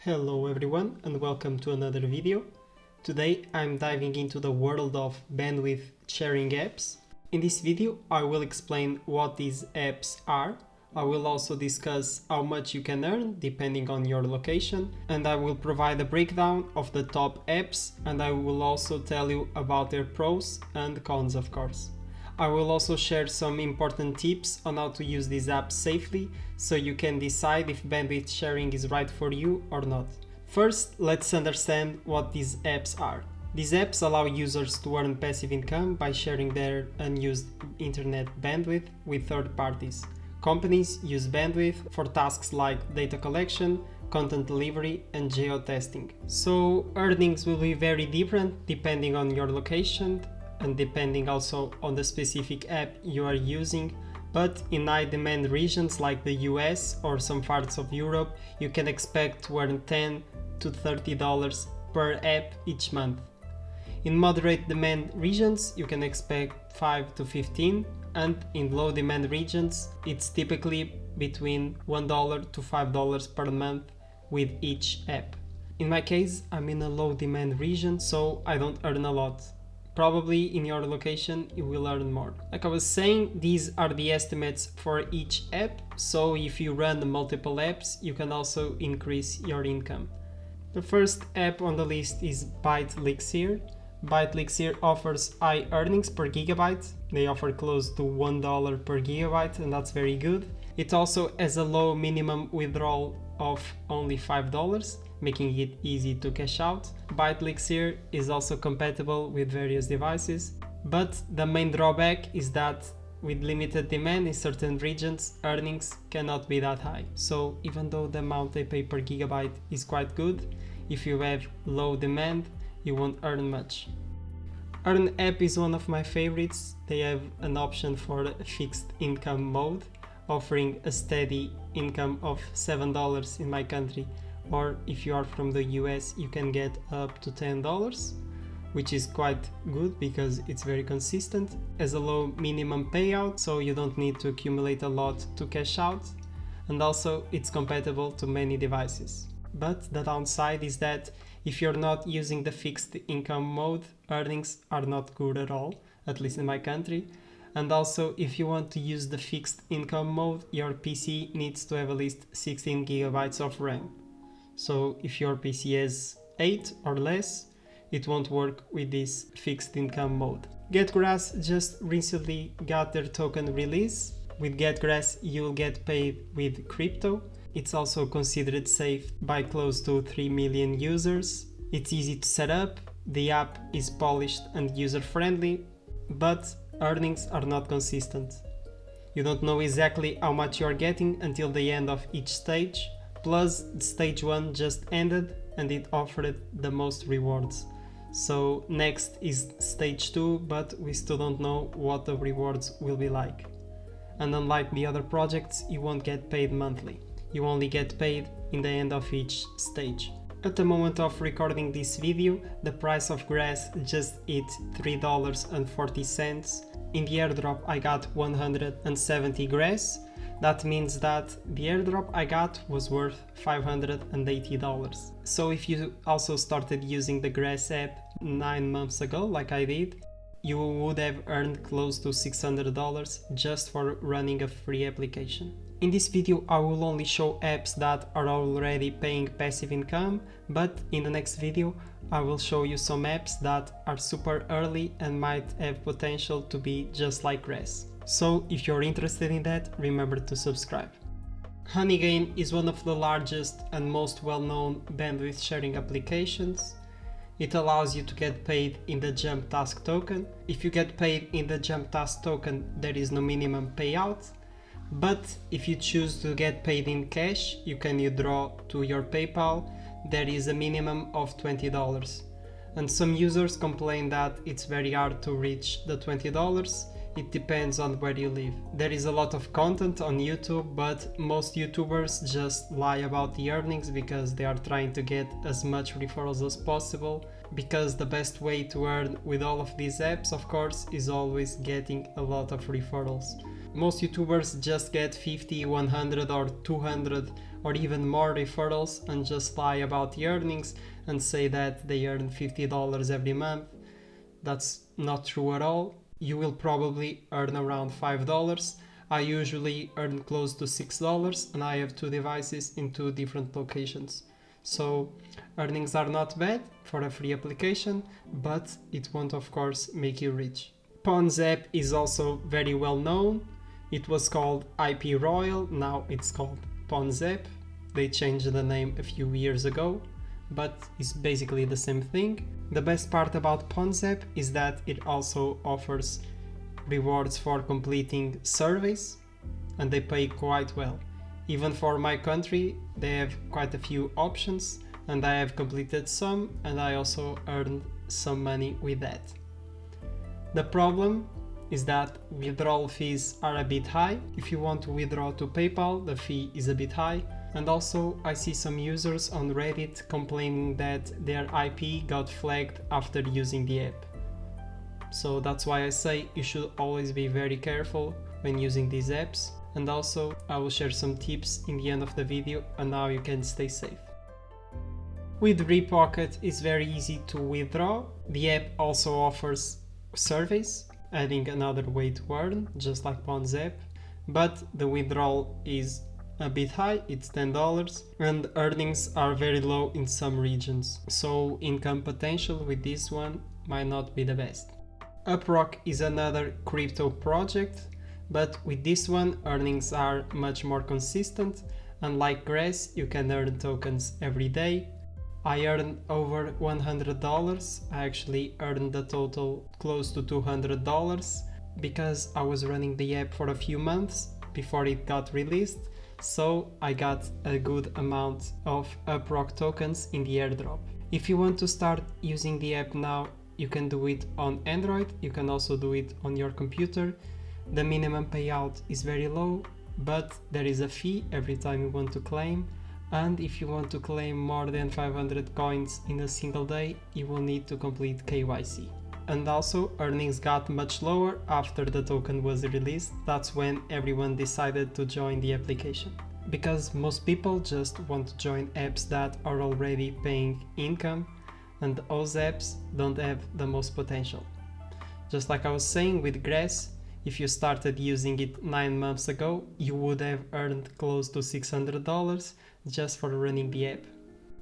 Hello everyone and welcome to another video. Today I'm diving into the world of bandwidth sharing apps. In this video I will explain what these apps are. I will also discuss how much you can earn depending on your location, and I will provide a breakdown of the top apps, and I will also tell you about their pros and cons, of course. I will also share some important tips on how to use these apps safely so you can decide if bandwidth sharing is right for you or not. First, let's understand what these apps are. These apps allow users to earn passive income by sharing their unused internet bandwidth with third parties. Companies use bandwidth for tasks like data collection, content delivery, and geo-testing. So earnings will be very different depending on your location and depending also on the specific app you are using, but in high demand regions like the US or some parts of Europe, you can expect to earn $10 to $30 per app each month. In moderate demand regions, you can expect $5 to $15, and in low demand regions, it's typically between $1 to $5 per month with each app. In my case, I'm in a low demand region, so I don't earn a lot. Probably in your location you will earn more. Like I was saying, these are the estimates for each app, so if you run multiple apps you can also increase your income. The first app on the list is Bitelixir. Bitelixir offers high earnings per gigabyte. They offer close to $1 per gigabyte, and that's very good. It also has a low minimum withdrawal of only $5, making it easy to cash out. Bitelixir is also compatible with various devices, but the main drawback is that with limited demand in certain regions, earnings cannot be that high. So even though the amount they pay per gigabyte is quite good, if you have low demand, you won't earn much. EarnApp is one of my favorites. They have an option for a fixed income mode, offering a steady income of $7 in my country, or if you are from the US you can get up to $10, which is quite good because it's very consistent. As a low minimum payout, so you don't need to accumulate a lot to cash out, and also it's compatible to many devices. But the downside is that if you're not using the fixed income mode, earnings are not good at all, at least in my country. And also, if you want to use the fixed income mode, your PC needs to have at least 16 gigabytes of RAM. So if your PC has 8 or less, it won't work with this fixed income mode. GetGrass just recently got their token release. With GetGrass, you'll get paid with crypto. It's also considered safe by close to 3 million users. It's easy to set up, the app is polished and user-friendly, but earnings are not consistent. You don't know exactly how much you are getting until the end of each stage. Plus, stage 1 just ended and it offered the most rewards. So next is stage 2, but we still don't know what the rewards will be like. And unlike the other projects, you won't get paid monthly. You only get paid in the end of each stage. At the moment of recording this video, the price of grass just hit $3.40. In the airdrop I got 170 grass. That means that the airdrop I got was worth $580. So if you also started using the Grass app 9 months ago, like I did, you would have earned close to $600 just for running a free application. In this video I will only show apps that are already paying passive income, but in the next video I will show you some apps that are super early and might have potential to be just like Grass. So if you're interested in that, remember to subscribe. Honeygain is one of the largest and most well-known bandwidth sharing applications. It allows you to get paid in the Jump Task token. If you get paid in the Jump Task token, there is no minimum payout. But if you choose to get paid in cash, you can withdraw to your PayPal. There is a minimum of $20. And some users complain that it's very hard to reach the $20 it depends on where you live. There is a lot of content on YouTube, but most YouTubers just lie about the earnings because they are trying to get as much referrals as possible, because the best way to earn with all of these apps, of course, is always getting a lot of referrals. Most YouTubers just get 50, 100 or 200 or even more referrals and just lie about the earnings and say that they earn $50 every month. That's not true at all. You will probably earn around $5. I usually earn close to $6 and I have 2 devices in 2 different locations. So earnings are not bad for a free application, but it won't of course make you rich. Pawns.App is also very well known. It was called IP Royal, now it's called Pawns.App. They changed the name a few years ago, but it's basically the same thing. The best part about Pawns.App is that it also offers rewards for completing surveys, and they pay quite well. Even for my country, they have quite a few options, and I have completed some, and I also earned some money with that. The problem is that withdrawal fees are a bit high. If you want to withdraw to PayPal, the fee is a bit high. And also I see some users on Reddit complaining that their IP got flagged after using the app. So that's why I say you should always be very careful when using these apps. And also I will share some tips in the end of the video on how you can stay safe. With Repocket, it's very easy to withdraw. The app also offers surveys, adding another way to earn, just like Pawns.App, but the withdrawal is a bit high, it's $10, and earnings are very low in some regions, so income potential with this one might not be the best. UpRock is another crypto project, but with this one earnings are much more consistent, and like Grass you can earn tokens every day. I earned over $100, I actually earned a total close to $200 because I was running the app for a few months before it got released, so I got a good amount of UpRock tokens in the airdrop. If you want to start using the app now, you can do it on Android, you can also do it on your computer. The minimum payout is very low, but there is a fee every time you want to claim. And if you want to claim more than 500 coins in a single day, you will need to complete KYC. And also, earnings got much lower after the token was released. That's when everyone decided to join the application. Because most people just want to join apps that are already paying income, and those apps don't have the most potential. Just like I was saying with Grass, if you started using it 9 months ago, you would have earned close to $600 just for running the app.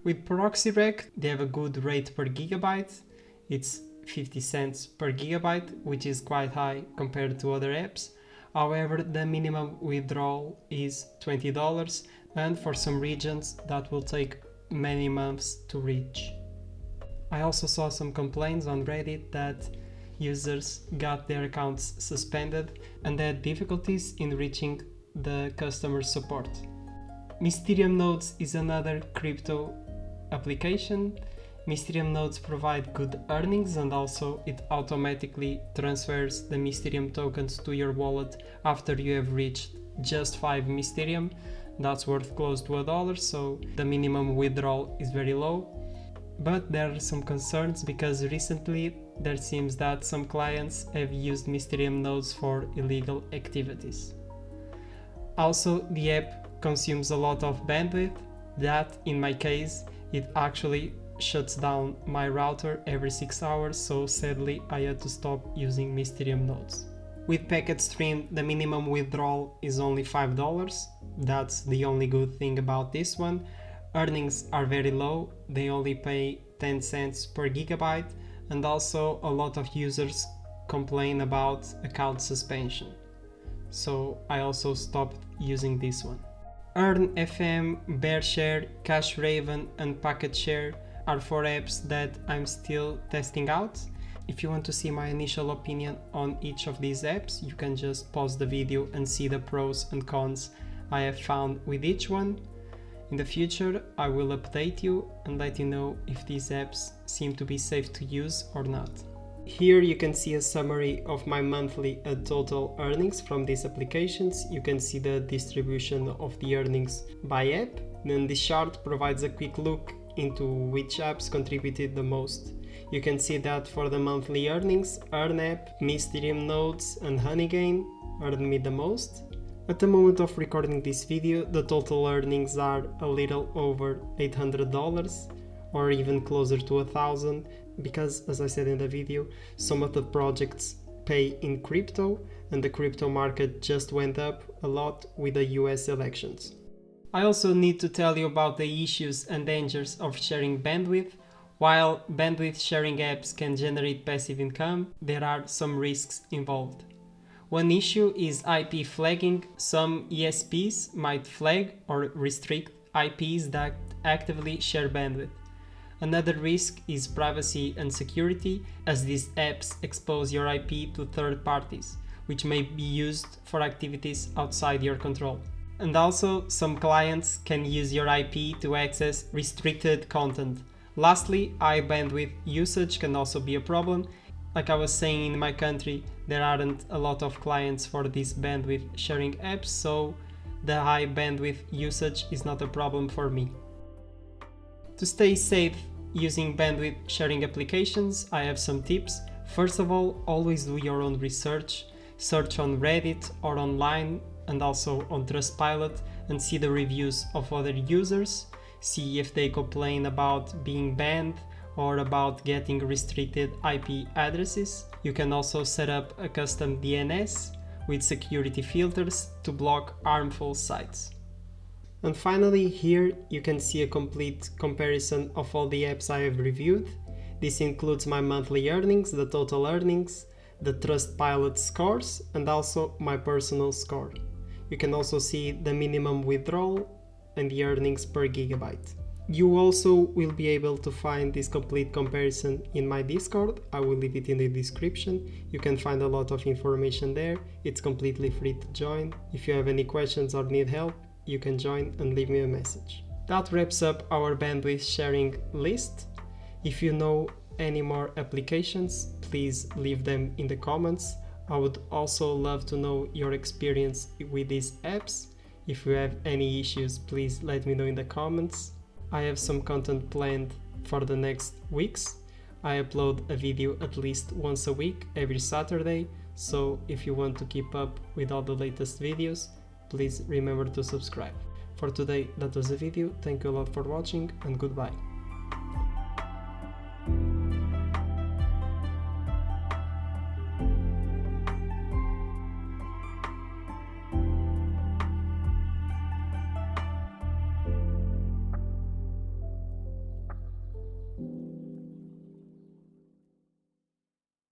With ProxyRack, they have a good rate per gigabyte. It's 50 cents per gigabyte, which is quite high compared to other apps. However, the minimum withdrawal is $20, and for some regions that will take many months to reach. I also saw some complaints on Reddit that users got their accounts suspended and had difficulties in reaching the customer support. Mysterium nodes is another crypto application. Mysterium nodes provide good earnings, and also it automatically transfers the Mysterium tokens to your wallet after you have reached just 5 Mysterium. That's worth close to $1, so the minimum withdrawal is very low. But there are some concerns because recently there seems that some clients have used Mysterium nodes for illegal activities. Also, the app consumes a lot of bandwidth. That, in my case, it actually shuts down my router every 6 hours, so sadly I had to stop using Mysterium nodes. With PacketStream, the minimum withdrawal is only $5. That's the only good thing about this one. Earnings are very low, they only pay 10 cents per gigabyte, and also a lot of users complain about account suspension. So I also stopped using this one. EarnFM, BearShare, CashRaven and PacketShare are 4 apps that I'm still testing out. If you want to see my initial opinion on each of these apps, you can just pause the video and see the pros and cons I have found with each one. In the future, I will update you and let you know if these apps seem to be safe to use or not. Here you can see a summary of my monthly and total earnings from these applications. You can see the distribution of the earnings by app. Then this chart provides a quick look into which apps contributed the most. You can see that for the monthly earnings, EarnApp, Mysterium nodes and Honeygain earned me the most. At the moment of recording this video, the total earnings are a little over $800 or even closer to 1,000 because, as I said in the video, some of the projects pay in crypto and the crypto market just went up a lot with the US elections. I also need to tell you about the issues and dangers of sharing bandwidth. While bandwidth sharing apps can generate passive income, there are some risks involved. One issue is IP flagging. Some ESPs might flag or restrict IPs that actively share bandwidth. Another risk is privacy and security, as these apps expose your IP to third parties, which may be used for activities outside your control. And also, some clients can use your IP to access restricted content. Lastly, high bandwidth usage can also be a problem. Like I was saying, in my country, there aren't a lot of clients for these bandwidth sharing apps, so the high bandwidth usage is not a problem for me. To stay safe using bandwidth sharing applications, I have some tips. First of all, always do your own research. Search on Reddit or online and also on Trustpilot and see the reviews of other users. See if they complain about being banned or about getting restricted IP addresses. You can also set up a custom DNS with security filters to block harmful sites. And finally, here you can see a complete comparison of all the apps I have reviewed. This includes my monthly earnings, the total earnings, the Trustpilot scores, and also my personal score. You can also see the minimum withdrawal and the earnings per gigabyte. You also will be able to find this complete comparison in my Discord. I will leave it in the description. You can find a lot of information there. It's completely free to join. If you have any questions or need help, you can join and leave me a message. That wraps up our bandwidth sharing list. If you know any more applications, please leave them in the comments. I would also love to know your experience with these apps. If you have any issues, please let me know in the comments. I have some content planned for the next weeks. I upload a video at least once a week, every Saturday, so if you want to keep up with all the latest videos, please remember to subscribe. For today, that was the video. Thank you a lot for watching and goodbye.